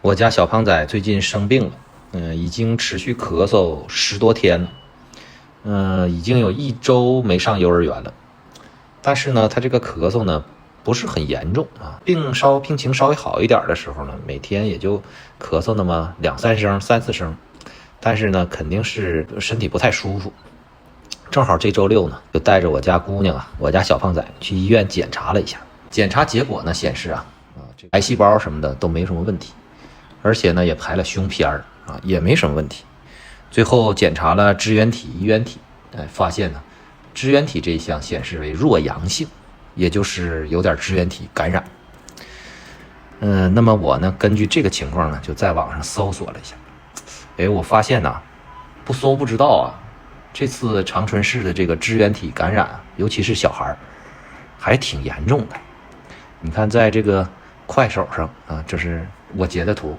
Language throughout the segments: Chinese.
我家小胖仔最近生病了，已经持续咳嗽10多天了，已经有1周没上幼儿园了。但是呢，他这个咳嗽呢不是很严重啊，病情稍微好一点的时候呢，每天也就咳嗽那么2-3声、3-4声，但是呢，肯定是身体不太舒服。正好这周6呢，就带着我家姑娘我家小胖仔去医院检查了一下，检查结果呢显示这癌细胞什么的都没什么问题。而且呢，也排了胸片也没什么问题。最后检查了支原体、衣原体，发现呢，支原体这一项显示为弱阳性，也就是有点支原体感染。那么我呢，根据这个情况呢，就在网上搜索了一下，我发现呢，不搜不知道这次长春市的这个支原体感染，尤其是小孩，还挺严重的。你看，在这个快手上这是我截的图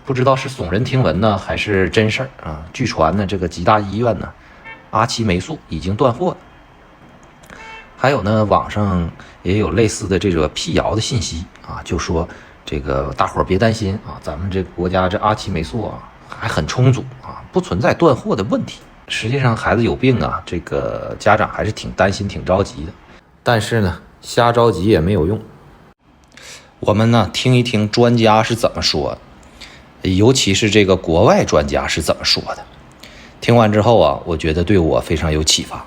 不知道是耸人听闻呢，还是真事儿据传呢，这个吉大医院呢，阿奇霉素已经断货了。还有呢，网上也有类似的这个辟谣的信息就说这个大伙儿别担心咱们这个国家这阿奇霉素还很充足不存在断货的问题。实际上孩子有病这个家长还是挺担心、挺着急的。但是呢，瞎着急也没有用。我们呢，听一听专家是怎么说的，尤其是这个国外专家是怎么说的。听完之后我觉得对我非常有启发。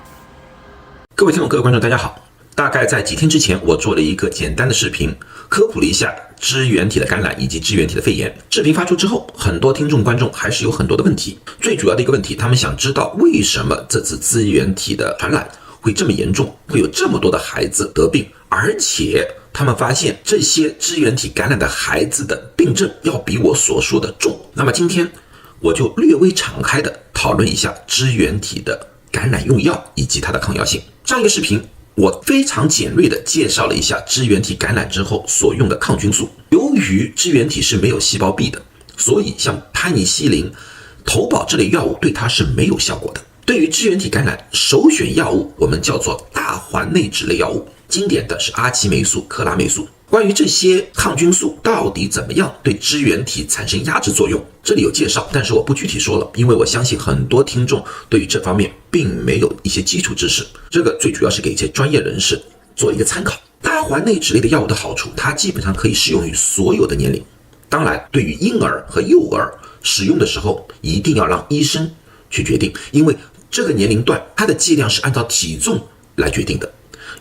各位听众、各位观众，大家好。大概在几天之前，我做了一个简单的视频，科普了一下支原体的感染以及支原体的肺炎。视频发出之后，很多听众观众还是有很多的问题。最主要的一个问题，他们想知道为什么这次支原体的传染会这么严重，会有这么多的孩子得病，而且他们发现这些支原体感染的孩子的病症要比我所说的重。那么今天我就略微敞开的讨论一下支原体的感染用药以及它的抗药性。上一个视频我非常简略的介绍了一下支原体感染之后所用的抗菌素。由于支原体是没有细胞壁的，所以像盘尼西林、头孢这类药物对它是没有效果的。对于支原体感染，首选药物我们叫做大环内酯类药物，经典的是阿奇霉素、克拉霉素。关于这些抗菌素到底怎么样对支原体产生压制作用，这里有介绍，但是我不具体说了，因为我相信很多听众对于这方面并没有一些基础知识，这个最主要是给一些专业人士做一个参考。大环内酯类的药物的好处，它基本上可以适用于所有的年龄。当然，对于婴儿和幼儿使用的时候，一定要让医生去决定，因为这个年龄段它的剂量是按照体重来决定的，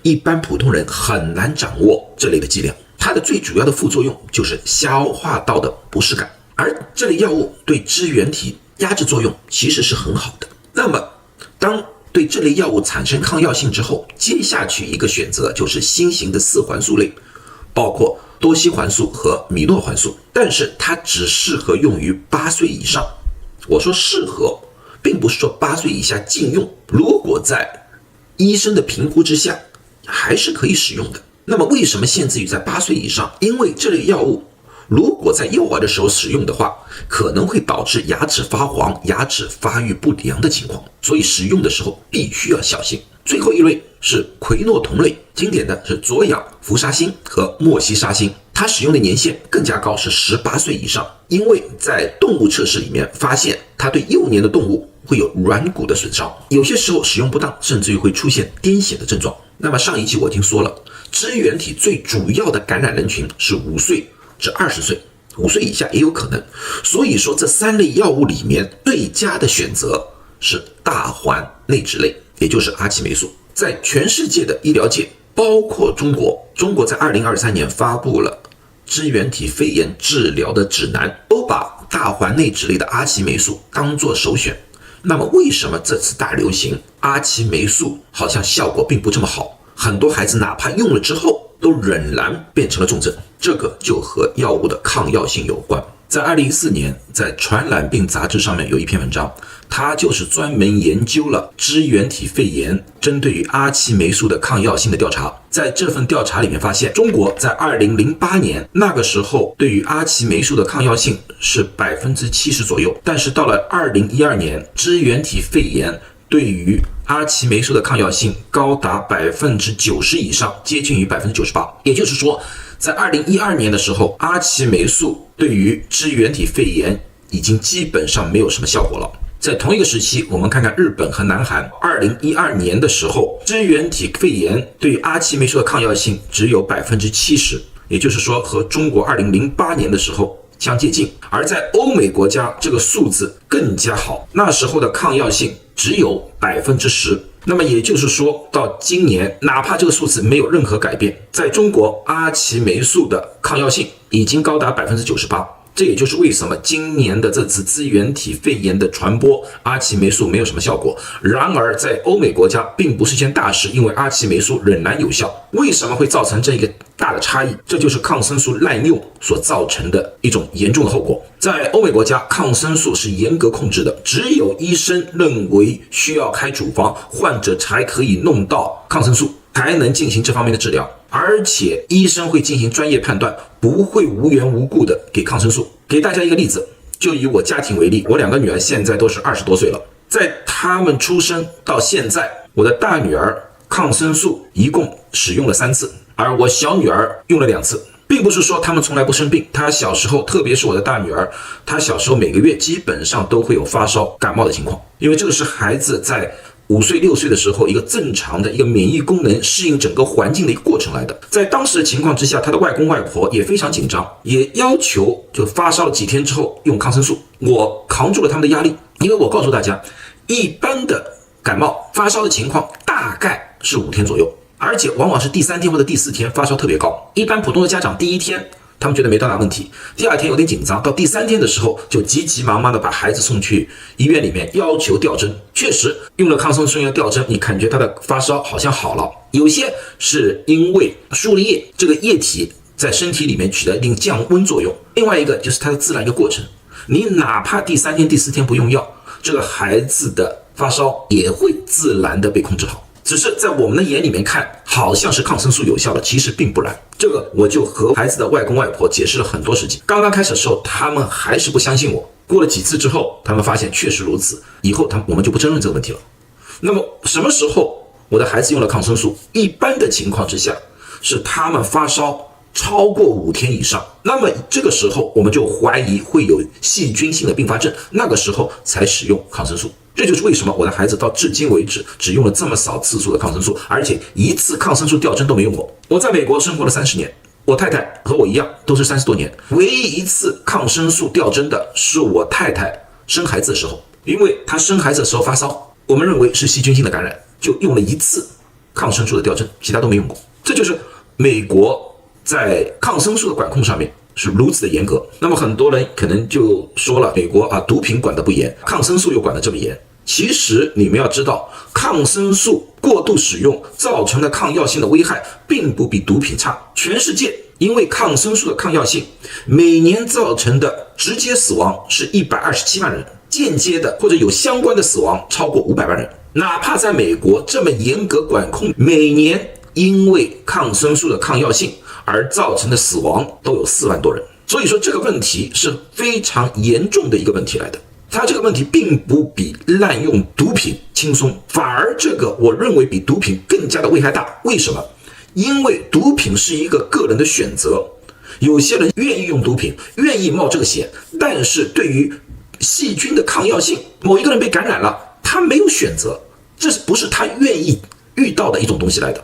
一般普通人很难掌握这类的剂量。它的最主要的副作用就是消化道的不适感，而这类药物对支原体压制作用其实是很好的。那么当对这类药物产生抗药性之后，接下去一个选择就是新型的4环素类，包括多西环素和米诺环素，但是它只适合用于8岁以上。我说适合，并不是说8岁以下禁用，如果在医生的评估之下还是可以使用的。那么为什么限制于在8岁以上？因为这类药物如果在幼儿的时候使用的话，可能会导致牙齿发黄、牙齿发育不良的情况，所以使用的时候必须要小心。最后一类是喹诺酮类，经典的是左氧氟沙星和莫西沙星，它使用的年限更加高，是18岁以上。因为在动物测试里面发现，它对幼年的动物会有软骨的损伤，有些时候使用不当，甚至于会出现癫痫的症状。那么上一期我已经说了，支原体最主要的感染人群是5岁至20岁，5岁以下也有可能。所以说这3类药物里面最佳的选择是大环内酯类，也就是阿奇霉素。在全世界的医疗界，包括中国在2023年发布了支原体肺炎治疗的指南，都把大环内酯类的阿奇霉素当作首选。那么为什么这次大流行阿奇霉素好像效果并不这么好？很多孩子哪怕用了之后都仍然变成了重症，这个就和药物的抗药性有关。在2014年，在传染病杂志上面有一篇文章，它就是专门研究了支原体肺炎针对于阿奇霉素的抗药性的调查。在这份调查里面发现，中国在2008年那个时候对于阿奇霉素的抗药性是70%左右，但是到了2012年，支原体肺炎对于阿奇霉素的抗药性高达90%以上，接近于98%。也就是说，在2012年的时候，阿奇霉素对于支原体肺炎已经基本上没有什么效果了。在同一个时期，我们看看日本和南韩，2012年的时候，支原体肺炎对于阿奇霉素的抗药性只有70%，也就是说和中国2008年的时候相接近。而在欧美国家，这个数字更加好，那时候的抗药性只有10%。那么也就是说，到今年，哪怕这个数字没有任何改变，在中国阿奇霉素的抗药性已经高达98%。这也就是为什么今年的这次支原体肺炎的传播，阿奇霉素没有什么效果。然而在欧美国家并不是一件大事，因为阿奇霉素仍然有效。为什么会造成这一个大的差异？这就是抗生素滥用所造成的一种严重的后果。在欧美国家，抗生素是严格控制的，只有医生认为需要开处方，患者才可以弄到抗生素，才能进行这方面的治疗。而且医生会进行专业判断，不会无缘无故的给抗生素。给大家一个例子，就以我家庭为例，我2个女儿现在都是20多岁了，在她们出生到现在，我的大女儿抗生素一共使用了3次，而我小女儿用了2次。并不是说她们从来不生病，她小时候，特别是我的大女儿，她小时候每个月基本上都会有发烧、感冒的情况，因为这个是孩子在5岁、6岁的时候一个正常的一个免疫功能适应整个环境的一个过程来的。在当时的情况之下，他的外公外婆也非常紧张，也要求就发烧了几天之后用抗生素。我扛住了他们的压力，因为我告诉大家，一般的感冒发烧的情况大概是5天左右，而且往往是第3天或者第4天发烧特别高。一般普通的家长第1天他们觉得没多大问题，第2天有点紧张，到第3天的时候就急急忙忙的把孩子送去医院里面要求吊针。确实用了抗生素要吊针，你感觉他的发烧好像好了。有些是因为输了液，这个液体在身体里面起到一定降温作用，另外一个就是它的自然一个过程，你哪怕第3天第4天不用药，这个孩子的发烧也会自然的被控制好。只是在我们的眼里面看，好像是抗生素有效的，其实并不然。这个我就和孩子的外公外婆解释了很多事情。刚刚开始的时候，他们还是不相信我。过了几次之后，他们发现确实如此，以后我们就不争论这个问题了。那么什么时候我的孩子用了抗生素？一般的情况之下，是他们发烧超过5天以上，那么这个时候我们就怀疑会有细菌性的并发症，那个时候才使用抗生素。这就是为什么我的孩子到至今为止只用了这么少次数的抗生素，而且1次抗生素吊针都没用过。我在美国生活了30年，我太太和我一样都是30多年，唯一1次抗生素吊针的是我太太生孩子的时候，因为她生孩子的时候发烧，我们认为是细菌性的感染，就用了1次抗生素的吊针，其他都没用过。这就是美国在抗生素的管控上面是如此的严格。那么很多人可能就说了，美国毒品管得不严，抗生素又管得这么严。其实你们要知道，抗生素过度使用造成的抗药性的危害并不比毒品差。全世界因为抗生素的抗药性，每年造成的直接死亡是127万人，间接的或者有相关的死亡超过500万人。哪怕在美国这么严格管控，每年因为抗生素的抗药性而造成的死亡都有4万多人。所以说这个问题是非常严重的一个问题来的。它这个问题并不比滥用毒品轻松，反而这个我认为比毒品更加的危害大。为什么？因为毒品是一个个人的选择，有些人愿意用毒品，愿意冒这个险，但是对于细菌的抗药性，某一个人被感染了，他没有选择，这不是他愿意遇到的一种东西来的。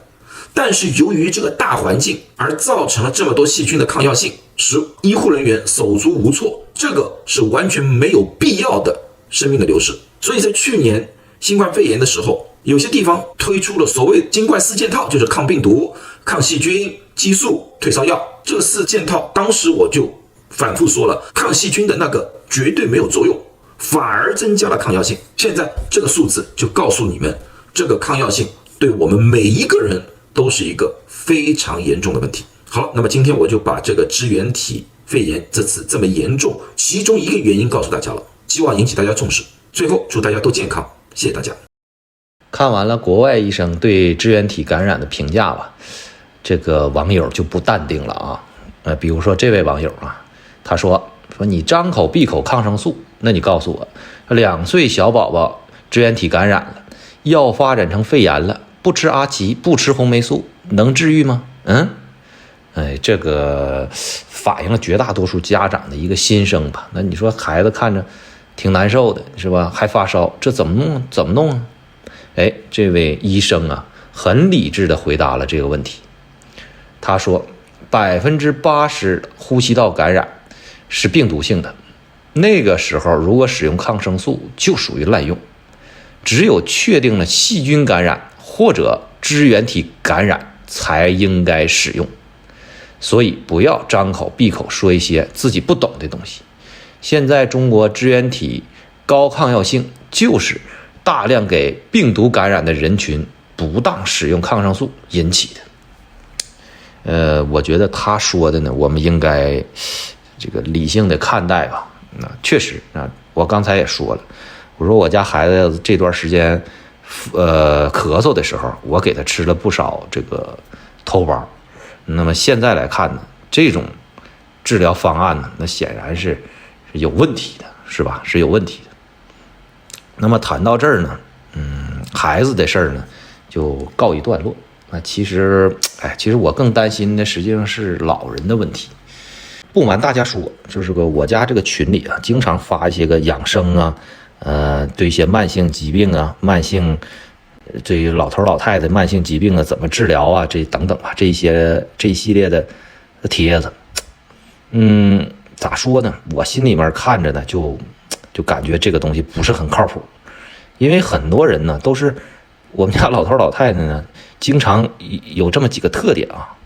但是由于这个大环境而造成了这么多细菌的抗药性，使医护人员手足无措，这个是完全没有必要的生命的流失。所以在去年新冠肺炎的时候，有些地方推出了所谓金冠4件套，就是抗病毒、抗细菌、激素、退烧药。这4件套当时我就反复说了，抗细菌的那个绝对没有作用，反而增加了抗药性。现在这个数字就告诉你们，这个抗药性对我们每一个人都是一个非常严重的问题。好，那么今天我就把这个支原体肺炎这次这么严重，其中一个原因告诉大家了，希望引起大家重视。最后祝大家都健康，谢谢大家。看完了国外医生对支原体感染的评价吧，这个网友就不淡定了啊。比如说这位网友啊，他说你张口闭口抗生素，那你告诉我，2岁小宝宝支原体感染了，药发展成肺炎了，不吃阿奇，不吃红霉素，能治愈吗？这个反映了绝大多数家长的一个心声吧。那你说孩子看着挺难受的，是吧？还发烧，这怎么弄？怎么弄啊？这位医生啊，很理智地回答了这个问题。他说，80%的呼吸道感染是病毒性的，那个时候如果使用抗生素就属于滥用，只有确定了细菌感染或者支原体感染才应该使用。所以不要张口闭口说一些自己不懂的东西。现在中国支原体高抗药性就是大量给病毒感染的人群不当使用抗生素引起的。我觉得他说的呢，我们应该这个理性的看待吧。确实啊，我刚才也说了，我说我家孩子这段时间咳嗽的时候，我给他吃了不少这个头孢。那么现在来看呢，这种治疗方案呢，那显然是有问题的，是吧？是有问题的。那么谈到这儿呢，孩子的事儿呢就告一段落。那其实我更担心的实际上是老人的问题。不瞒大家说，就是我家这个群里啊，经常发一些个养生啊，对一些慢性疾病啊，对于老头老太太慢性疾病啊怎么治疗啊，这等等吧，这一系列的帖子。咋说呢？我心里面看着呢，就感觉这个东西不是很靠谱，因为很多人呢都是我们家老头老太太呢，经常有这么几个特点啊。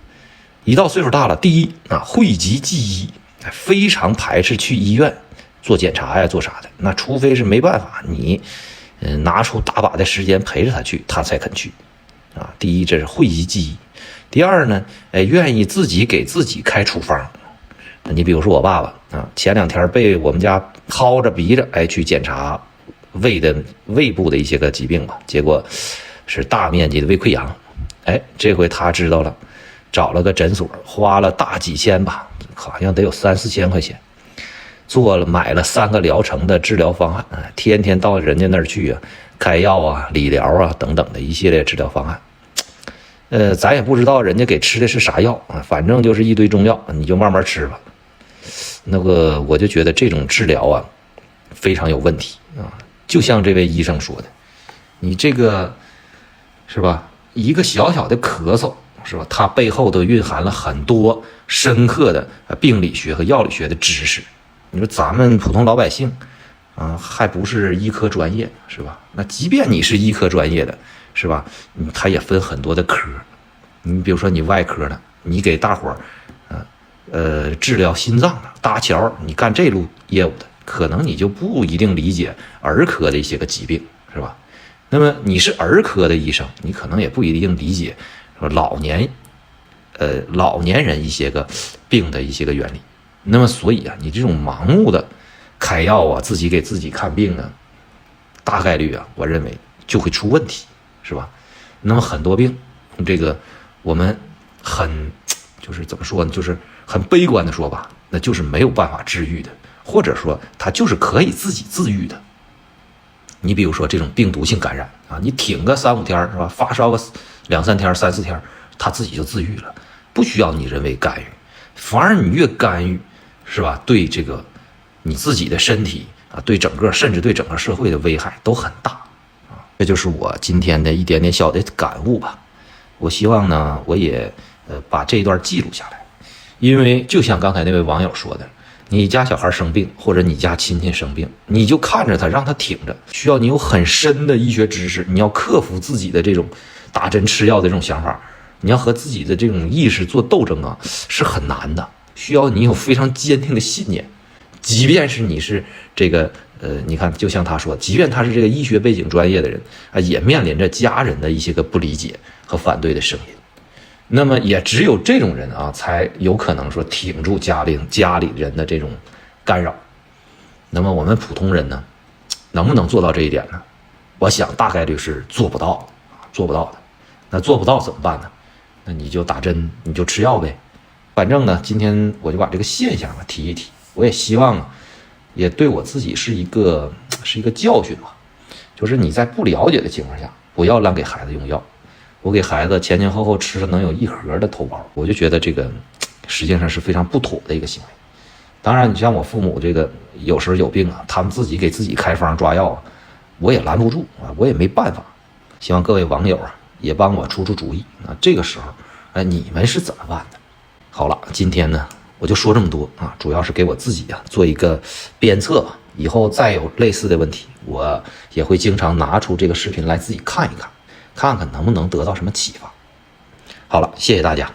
一到岁数大了，第一啊，讳疾忌医，非常排斥去医院做检查呀，做啥的。那除非是没办法，你拿出大把的时间陪着他去，他才肯去啊。第一，这是讳疾忌医。第二呢，愿意自己给自己开处方。你比如说我爸爸啊，前2天被我们家薅着鼻着去检查胃部的一些个疾病吧，结果是大面积的胃溃疡。这回他知道了，找了个诊所，花了大几千吧，好像得有3-4千块钱，买了3个疗程的治疗方案，天天到人家那儿去啊，开药啊、理疗啊等等的一系列治疗方案。咱也不知道人家给吃的是啥药啊，反正就是一堆中药，你就慢慢吃吧。我就觉得这种治疗啊，非常有问题啊。就像这位医生说的，你这个是吧，一个小小的咳嗽是吧，它背后都蕴含了很多深刻的病理学和药理学的知识。你说咱们普通老百姓啊，还不是医科专业是吧？那即便你是医科专业的是吧，它也分很多的科。你比如说你外科的，你给大伙治疗心脏的搭桥，你干这路业务的，可能你就不一定理解儿科的一些个疾病是吧？那么你是儿科的医生，你可能也不一定理解老年人一些个病的一些个原理。那么所以啊，你这种盲目的开药啊，自己给自己看病啊，大概率啊，我认为就会出问题，是吧？那么很多病，这个我们就是怎么说呢？就是很悲观的说吧，那就是没有办法治愈的，或者说它就是可以自己自愈的。你比如说这种病毒性感染啊，你挺个3-5天是吧？发烧个2-3天、3-4天，它自己就自愈了，不需要你人为干预。反而你越干预，是吧？对这个你自己的身体啊，甚至对整个社会的危害都很大啊。这就是我今天的一点点小的感悟吧。我希望呢，我也把这一段记录下来，因为就像刚才那位网友说的，你家小孩生病，或者你家亲戚生病，你就看着他，让他挺着，需要你有很深的医学知识，你要克服自己的这种打针吃药的这种想法，你要和自己的这种意识做斗争啊，是很难的，需要你有非常坚定的信念。即便是你是这个你看，就像他说，即便他是这个医学背景专业的人啊，也面临着家人的一些个不理解和反对的声音。那么也只有这种人啊，才有可能说挺住家里人的这种干扰。那么我们普通人呢，能不能做到这一点呢？我想大概率是做不到的。那做不到怎么办呢？那你就打针，你就吃药呗。反正呢，今天我就把这个现象提一提，我也希望也对我自己是一个教训吧。就是你在不了解的情况下，不要乱给孩子用药。我给孩子前后吃了能有1盒的头孢，我就觉得这个实际上是非常不妥的一个行为。当然，你像我父母这个有时候有病啊，他们自己给自己开方抓药啊，我也拦不住啊，我也没办法。希望各位网友啊也帮我出出主意啊，这个时候你们是怎么办的？好了，今天呢我就说这么多啊，主要是给我自己啊做一个鞭策吧。以后再有类似的问题，我也会经常拿出这个视频来自己看一看，看看能不能得到什么启发。好了，谢谢大家。